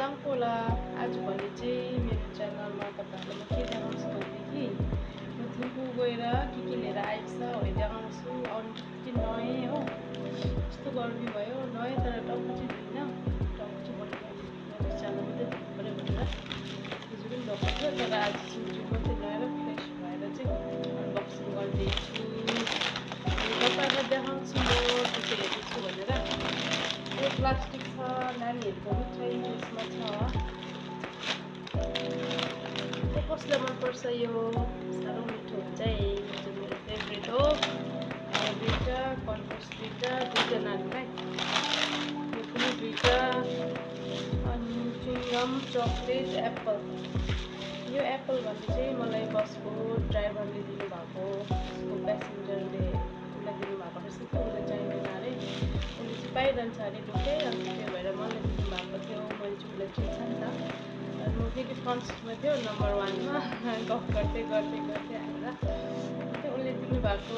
दाङको होला। आजभोलि चाहिँ मेरो च्यानलमा तपाईँहरूलाई म के देखाउँछु भनेदेखि म थिम्पू गएर के लिएर आएको छ हो देखाउँछु। अरू के नयाँ हो, यस्तो गर्मी भयो नयाँ तर टाउको चाहिँ धुइनँ। टाउको चाहिँ मेरो च्यानल मात्रै धुनु पऱ्यो भनेर हिजो पनि भएको थियो, तर आज चाहिँ मात्रै ल्याएर फ्रेस भएर चाहिँ अनबक्सिङ गर्दैछु। तपाईँहरूलाई देखाउँछु म के हेर्दैछु भनेर। यो प्लास्टिक छ, नानीहरूको मिठाई यसमा छ। कसलाई मनपर्छ यो? साह्रो मिठो हुन्छ है, यो चाहिँ मेरो फेभरेट हो। दुईवटा कन्फर्स दुईवटा दुईजनाहरूलाई, यो पनि दुईवटा। अनि च्युइङगम, चक्लेट, एप्पल। यो एप्पल भन्ने चाहिँ मलाई बसको ड्राइभरले दिनुभएको, उसको प्यासेन्जरले उसलाई दिनुभएको रहेछ कि उसलाई चाहिँदैन अरे, उसले चाहिँ पाइरहन्छ अरे ढुक्कै, अन्त त्यो भएर मलाई दिनुभएको थियो। मैले चाहिँ उसलाई चिन्छ नि त, म फेरि फ्रन्ट सिटमा थियो नम्बर 1मा गफ गर्दै आएर त्यो उसले दिनुभएको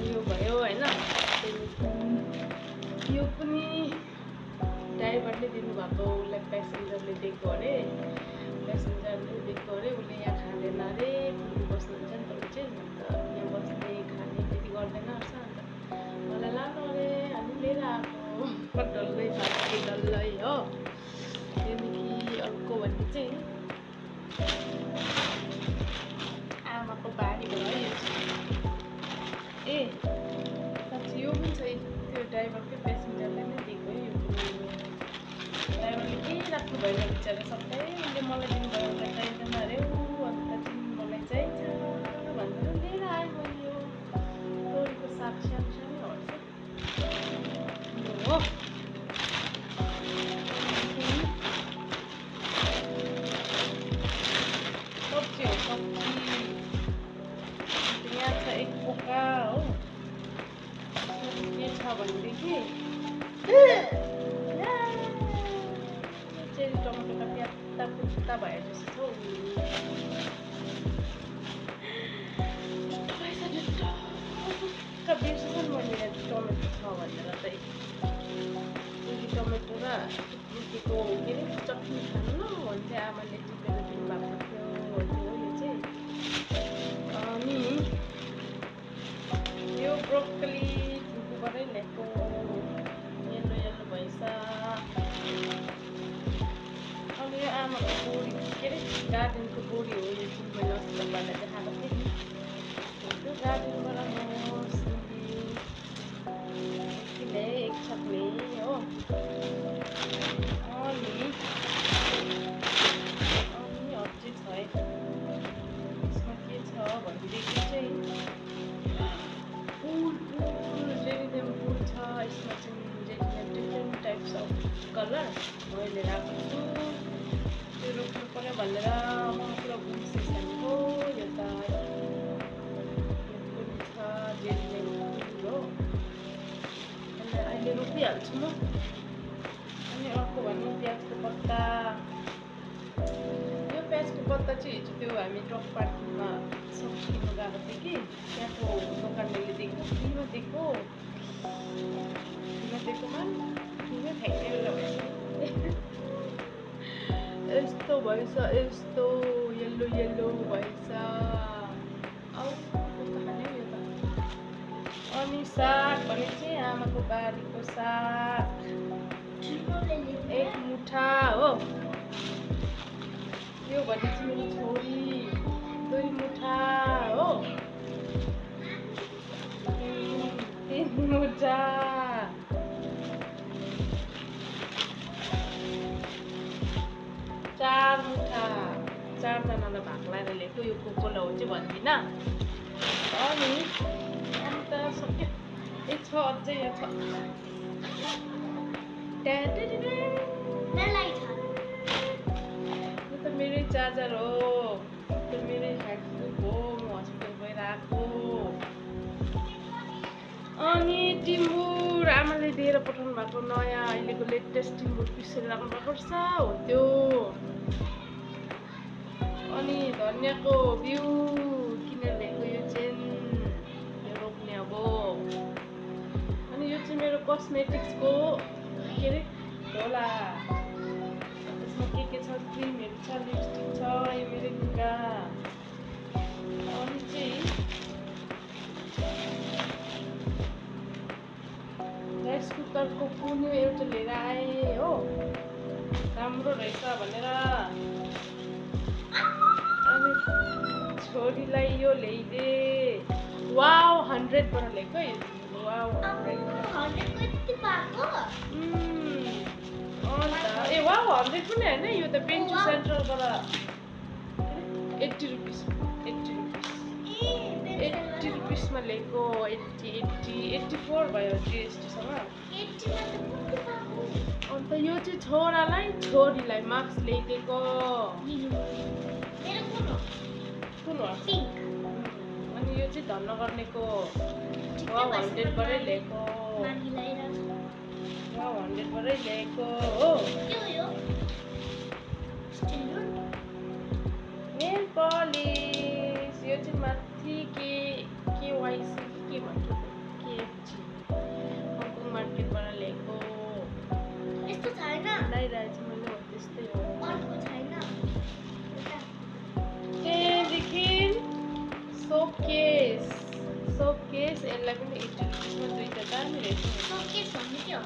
यो भयो होइन। यो पनि ड्राइभरले दिनुभएको, उसलाई प्यासेन्जरले दिएको अरे, उसले यहाँ खाँदैन अरे, फेरि बस्नुहुन्छ नि त ऊ चाहिँ, अन्त यहाँ बस्ने खाने त्यति गर्दैन रहेछ। अन्त मलाई लानु अरे, अनि लिएर आएको डल्लै फाल्के डल्लै हो। त्यहाँदेखि अर्को भन्ने चाहिँ आमाको बारी भयो यो चाहिँ। साँच्ची यो पनि छ, त्यो ड्राइभरकै प्यासेन्जरले नै दिएको यो। ड्राइभरले केही राख्नु भएन बिचरा, सबै उसले मलाई दिनुभयो, उसलाई चाहिँदैन अरे ऊ, अन्त चाहिँ मलाई चाहिन्छ भनेर लिएर आयो। मैले यो तोरीको साग सानो सानो हट्छ हो। सब्जी हो सब्जी, यहाँ छ एक पोका हो। के छ भनेदेखि चेरी टमाटरका प्यात्ता पुत्ता भए जस्तो छ हौ। बिर्सेछ नि मैले टमेटो छ भनेर चाहिँ। चेरी टमेटो र रुखीको के अरे चटनी खानु न भन्थे आमाले टिपेर दिनुभएको थियो भन्थ्यो हो यो चाहिँ। अनि यो ब्रोकली थिम्पूबाटै ल्याएको, येल्लो येल्लो भएछ। अनि यो आमाको बोडी के अरे गार्डनको बोडी हो, यो 3 महिना जस्तो तपाईँलाई देखाएको थिएँ नि, त्यो गार्डनबाट म सिँढी एक सक्ने हो। अनि अझै छ है, यसमा के छ भनेदेखि चाहिँ फुल जेरिनियम फुल छ। यसमा चाहिँ geranium different types of colour मैले राखेको छु। त्यो रोप्नु पऱ्यो भनेर म पुरा घुमिसकेको। यो त पनि छ जेरिनियम फुल हो, यसलाई अहिले रोपिहाल्छु म। अनि अर्को भन्ने प्याजको पत्ता। यो प्याजको पत्ता चाहिँ हिजो त्यो हामी टप पार्कमा सब्जी किन्नु गएको थियो कि, त्यहाँको दोकानले दिएको, फ्रीमा दिएकोमा फ्रीमै फ्याँक्ने बेला भएछ। यस्तो भएछ, यस्तो येल्लो येल्लो भएछ। औ कस्तो खाने हो यो त। अनि साग भने चाहिँ आमाको बारीको साग एक मुठा हो। यो भने चाहिँ मेरो छोरी 2 मुठा हो। 3 मुठा। 4 मुठा। 4 जनालाई भाग लाएर ल्याएको। यो कोकोला हो चाहिँ भन्दिनँ। अनि अन्त सक्यो। ए छ अझै यहाँ छ। यो त मेरै चार्जर हो, त्यो मेरै हेडफोन हो, म हस्पिटल गएर आएको। अनि टिम्बुर आमाले दिएर पठाउनु भएको नयाँ अहिलेको लेटेस्ट टिम्बुर पिसेर राख्नु भएको रहेछ हो त्यो। अनि धनियाँको बिउ किनेर ल्याएको, यो चाहिँ यो रोप्ने अब। अनि यो चाहिँ मेरो कस्मेटिक्सको के अरे झोला। क्रिमहरू छ, लिपस्टिक छ, यो मेरो लुगा। अनि चाहिँ राइस कुकरको पुन्यो एउटा लिएर आएँ हो, राम्रो रहेछ भनेर। अनि छोरीलाई यो ल्याइदे। वाउ 100 बाट ल्याएको है। वाउ 100 ए वाउ 100 पनि होइन, यो त पेन्चु सेन्ट्रलबाट 80 रुपिस 80 रुपिसमा ल्याएको। 84 भयो जिएसटीसँग। अन्त यो चाहिँ छोरालाई छोरीलाई मार्क्स ल्याइदिएको। कुन हो? अनि यो चाहिँ धन्नगर्नेको वाउ 100 बाटै ल्याएको। वाउ 100 बाटै ल्याएको हो। नेल पलिस यो चाहिँ माथि केवाइसी के भन्छ केएफजी हङकङ मार्केटबाट ल्याएको। यस्तो छैन ल्याइरहेको छु मैले, हो त्यस्तै हो। अर्को छैन। त्यहाँदेखि सोकेस यसलाई पनि 80 रुपिसमा दुईटा दामी रहेछ। सोकेस भन्ने के हो?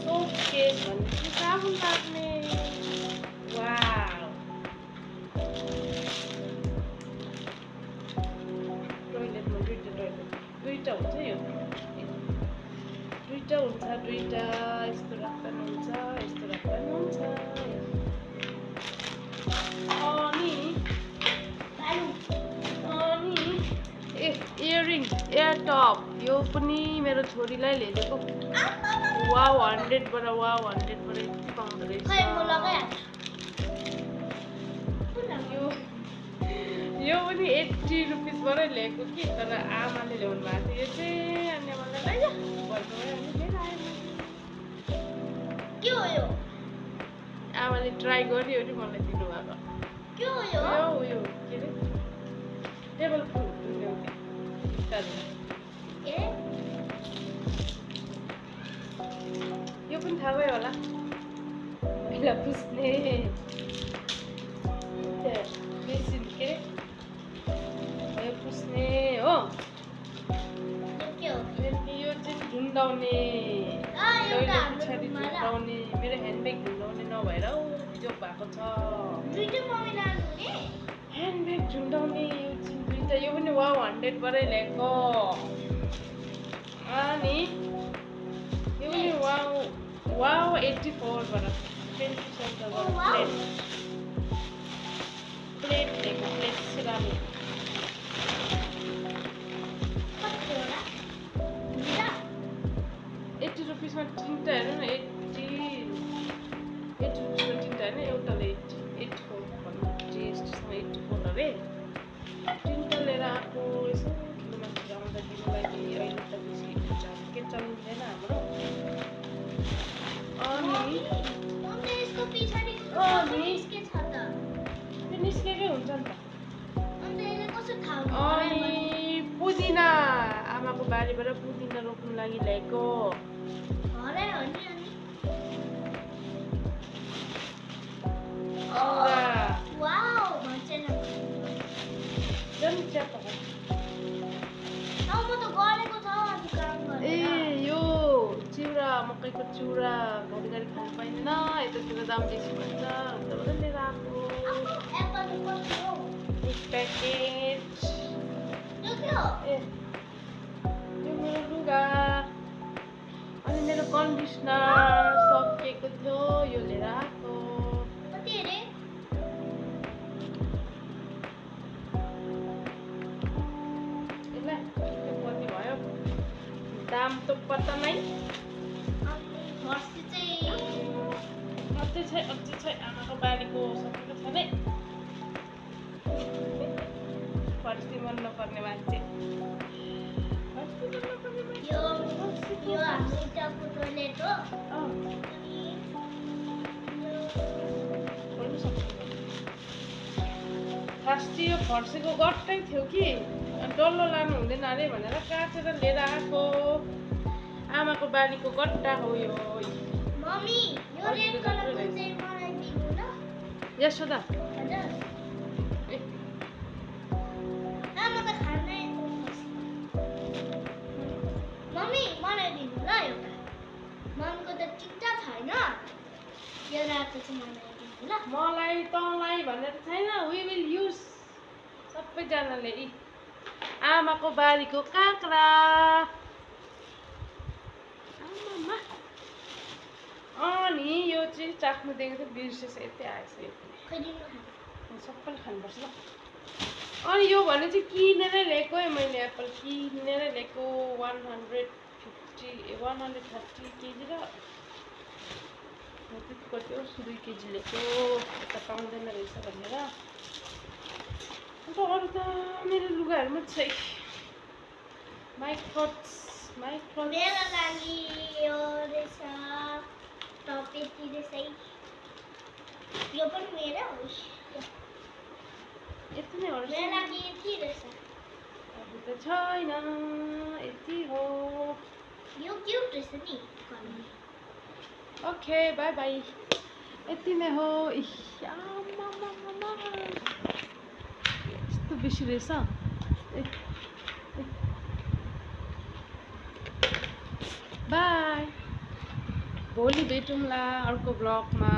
सोकेस भन्ने चाहिँ साबुन राख्ने। वाउ टोइलेटमा दुईटा हुन्छ यो, दुईटा हुन्छ, दुईटा यस्तो राख्दा पनि हुन्छ, यस्तो राख्दा पनि हुन्छ। अनि इयरिङ एयर टप यो पनि मेरो छोरीलाई ल्याइदिएको। वाउ 100 बाट यति पाउँदो रहेछ। यो पनि 80 रुपिसबाटै ल्याएको कि, तर आमाले ल्याउनु भएको थियो। यो चाहिँ अनि मलाई लैजा भन्नुभयो, अनि लिएर आएँ। के हो यो? आमाले ट्राई गर्यो नि मलाई दिनुभएको। के हो यो? यो के अरे टेबल फुल ल्याउने यो पनि थाहा भयो होला, मैला पुस्ने मेसिन के भयो पुस्ने हो। यो चाहिँ झुन्डाउने, टोइलेट पछाडि झुन्डाउने, मेरो ह्यान्डब्याग झुन्डाउने नभएर बिजोक भएको छ। ह्यान्डब्याग झुन्डाउने यो चाहिँ दुईटा, यो पनि वाउ 100 बाटै ल्याएको। अनि यो पनि वाउ 84 बाट पेन्सिल सेन्टरबाट प्लेट ल्याएको। प्लेट सिरामी 80 रुपिसमा तिनवटा हेर्नु न। 80 रुपिसमा तिनवटा होइन, एउटाले 84 भन्नु जिएसटीसँग 84 अरे। तिनवटा लिएर आएको। यसो ठुलो मान्छे आउँदा दिनुलाई अहिले त बेसी के चलिँदैन हाम्रो। अनि निस्केकै हुन्छ नि त। अनि पुदिना आमाको बारीबाट पुदिना रोप्नु लागि ल्याएको। ए यो चिउरा, मकैको चिउरा घरिघरि खानु पाइँदैन, यतातिर दाम बेसी भन्छ, उताबाट लिएर आएको। एक प्याकेट। ए यो मेरो लुगा। अनि मेरो कन्डिसनर सकिएको थियो, यो लिएर आएको। कति भयो दाम त पत्ता नै। अझै छ आमाको बारीको सकेको छ नै। फर्सी मन नपर्ने मान्छे। फर्सी यो फर्सीको गट्टै थियो कि, डल्लो लानु हुँदैन अरे भनेर काटेर लिएर आएको। आमाको बारीको गट्टा हो यो। यशोदा हजुर ए, म त खाँदै मम्मी बनाइदिनु ल एउटा मम्मीको त टिक्टा छैन यो रातो चाहिँ बनाइदिनु ल मलाई तँलाई भनेर छैन वी विल युज सबैजनाले यी आमाको बारीको काँक्रा आमामा अनि यो चाहिँ चाख्नु दिएको थियो बिर्सेछ यति आएछ यति खैदिनु खानु सबैले खानुपर्छ ल अनि यो भने चाहिँ किनेरै ल्याएको है मैले एप्पल किनेरै ल्याएको 130 केजी र त्यति कति हो 2 केजी ल्याएको यता पाउँदैन रहेछ भनेर अन्त अरू त मेरो लुगाहरू मात्रै छ माई क्लोथ्स मेरो लागि यो रहेछ टप यति रहेछ है। यो पनि मेरो हो यति नै हो मेरो लागि यति रहेछ अरू त छैन यति हो यो क्युट रहेछ नि कलर ओके बाई बाई यति नै हो इह, आमामामामा। यस्तो बेसी रहेछ बाई भोलि भेटौँला अर्को ब्लगमा।